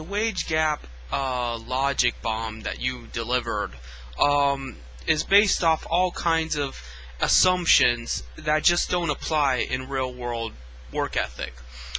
the wage gap logic bomb that you delivered is based off all kinds of assumptions that just don't apply in real world work ethic.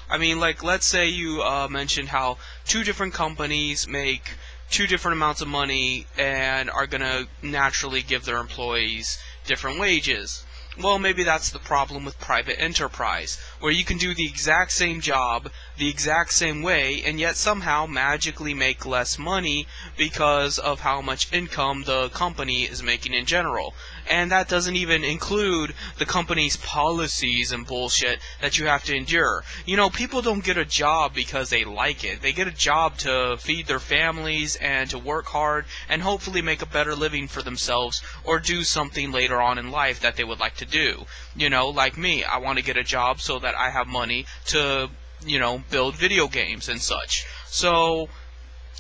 I mean, like, let's say you mentioned how two different companies make two different amounts of money and are going to naturally give their employees different wages. Well, maybe that's the problem with private enterprise, where you can do the exact same job the exact same way and yet somehow magically make less money because of how much income the company is making in general. And that doesn't even include the company's policies and bullshit that you have to endure. You know, people don't get a job because they like it. They get a job to feed their families and to work hard and hopefully make a better living for themselves or do something later on in life that they would like to do. You know, like me, I want to get a job so that I have money to, you know, build video games and such. So,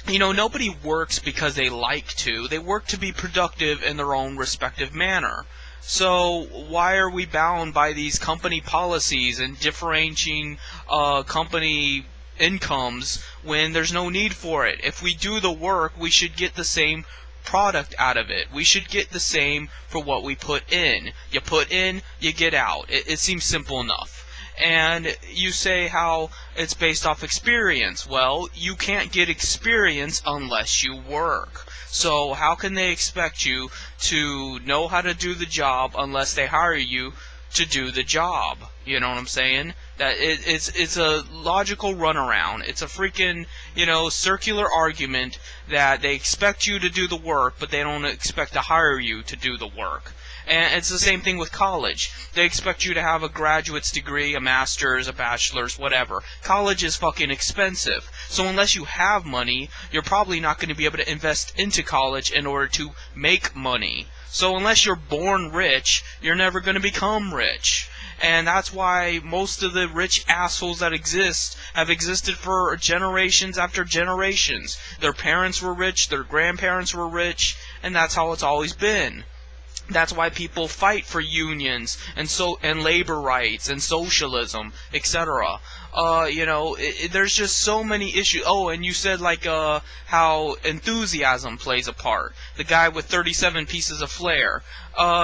you know, nobody works because they like to. They work to be productive in their own respective manner. So why are we bound by these company policies and differentiating company incomes when there's no need for it? If we do the work, we should get the same product out of it. We should get the same for what we put in. You put in, you get out. It seems simple enough. And you say how it's based off experience. Well, you can't get experience unless you work. So how can they expect you to know how to do the job unless they hire you to do the job? You know what I'm saying? That it's a logical runaround. It's a freaking, you know, circular argument that they expect you to do the work, but they don't expect to hire you to do the work. And it's the same thing with college. They expect you to have a graduate's degree, a master's, a bachelor's, whatever. College is fucking expensive. So unless you have money, you're probably not going to be able to invest into college in order to make money. So unless you're born rich, you're never going to become rich. And that's why most of the rich assholes that exist have existed for generations after generations. Their parents were rich, their grandparents were rich, and that's how it's always been. That's why people fight for unions and labor rights and socialism, etc. You know, there's just so many issues. Oh, and you said like how enthusiasm plays a part. The guy with 37 pieces of flair.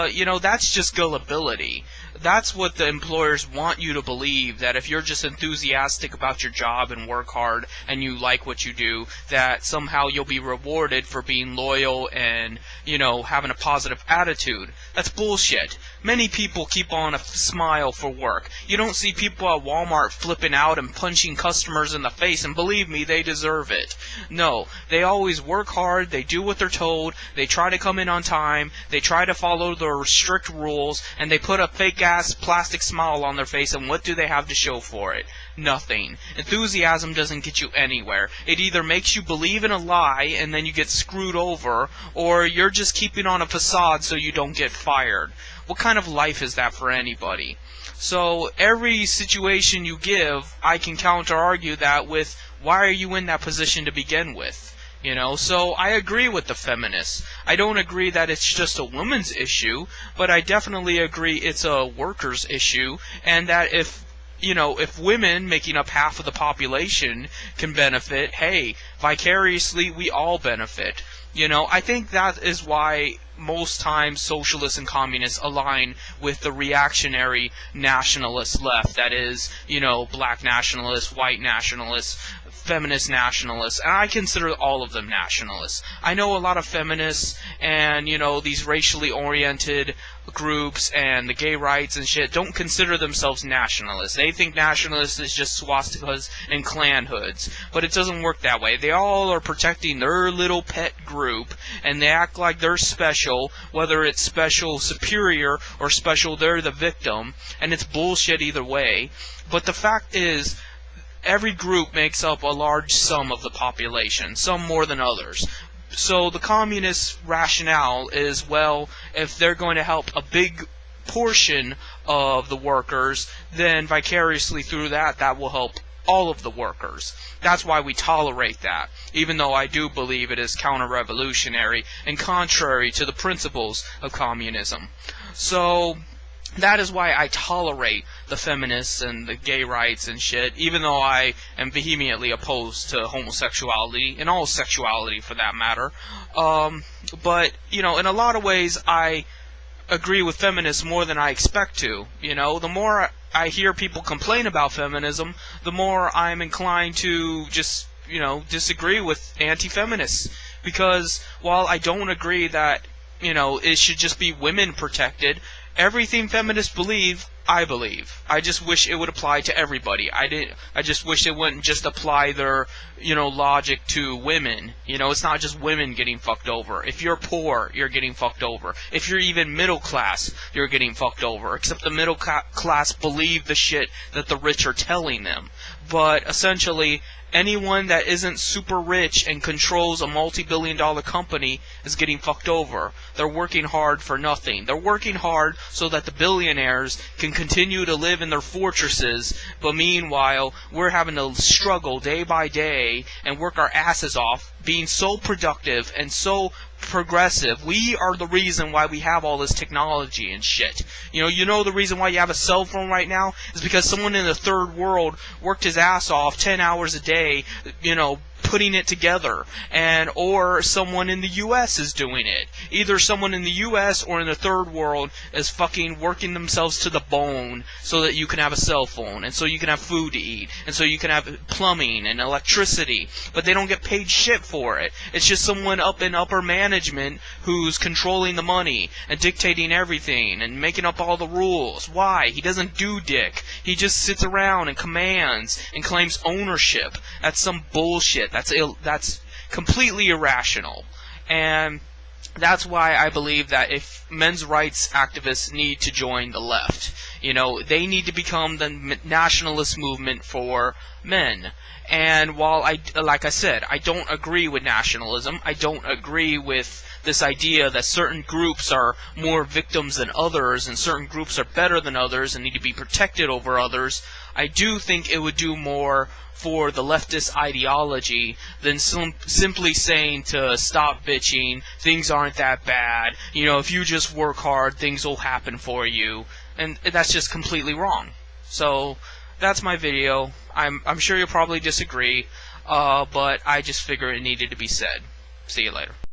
You know, that's just gullibility. That's what the employers want you to believe, that if you're just enthusiastic about your job and work hard and you like what you do, that somehow you'll be rewarded for being loyal and, you know, having a positive attitude. That's bullshit. Many people keep on a smile for work. You don't see people at Walmart flipping out and punching customers in the face, and believe me, they deserve it. No, they always work hard, they do what they're told, they try to come in on time, they try to follow the strict rules, and they put a fake-ass plastic smile on their face, and what do they have to show for it? Nothing. Enthusiasm doesn't get you anywhere. It either makes you believe in a lie, and then you get screwed over, or you're just keeping on a facade so you don't get fired. What kind of life is that for anybody? So every situation you give, I can counter-argue that with, why are you in that position to begin with? You know, so I agree with the feminists. I don't agree that it's just a woman's issue, but I definitely agree it's a worker's issue, and that if, you know, if women making up half of the population can benefit, hey, vicariously we all benefit. You know, I think that is why most times socialists and communists align with the reactionary nationalist left. That is, you know, black nationalists, white nationalists, feminist nationalists, and I consider all of them nationalists. I know a lot of feminists and, you know, these racially oriented groups and the gay rights and shit don't consider themselves nationalists. They think nationalists is just swastikas and Klan hoods. But it doesn't work that way. They all are protecting their little pet group, and they act like they're special, whether it's special superior or special they're the victim, and it's bullshit either way. But the fact is, every group makes up a large sum of the population, some more than others. So the communist rationale is, well, if they're going to help a big portion of the workers, then vicariously through that, that will help all of the workers. That's why we tolerate that, even though I do believe it is counter-revolutionary and contrary to the principles of communism. So, that is why I tolerate the feminists and the gay rights and shit, even though I am vehemently opposed to homosexuality and all sexuality for that matter. But, you know, in a lot of ways, I agree with feminists more than I expect to. You know, the more I hear people complain about feminism, the more I'm inclined to just, you know, disagree with anti-feminists. Because while I don't agree that, you know, it should just be women protected, everything feminists believe, I believe. I just wish it would apply to everybody. I just wish it wouldn't just apply their, you know, logic to women. You know, it's not just women getting fucked over. If you're poor, you're getting fucked over. If you're even middle class, you're getting fucked over. Except the middle class believe the shit that the rich are telling them. But essentially, anyone that isn't super rich and controls a multi-billion-dollar company is getting fucked over. They're working hard for nothing. They're working hard so that the billionaires can continue to live in their fortresses, but meanwhile, we're having to struggle day by day and work our asses off, being so productive and so progressive. We are the reason why we have all this technology and shit. You know the reason why you have a cell phone right now is because someone in the third world worked his ass off 10 hours a day, you know, putting it together, or someone in the US is doing it. Either someone in the US or in the third world is fucking working themselves to the bone so that you can have a cell phone, and so you can have food to eat, and so you can have plumbing and electricity, but they don't get paid shit for it. It's just someone up in upper management who's controlling the money and dictating everything and making up all the rules. Why? He doesn't do dick. He just sits around and commands and claims ownership. That's some bullshit. That's completely irrational. And that's why I believe that if men's rights activists need to join the left, you know, they need to become the nationalist movement for men. And while like I said, I don't agree with nationalism, I don't agree with this idea that certain groups are more victims than others and certain groups are better than others and need to be protected over others, I do think it would do more for the leftist ideology than simply saying to stop bitching, things aren't that bad, you know, if you just work hard, things will happen for you. And that's just completely wrong. So that's my video. I'm sure you'll probably disagree, but I just figure it needed to be said. See you later.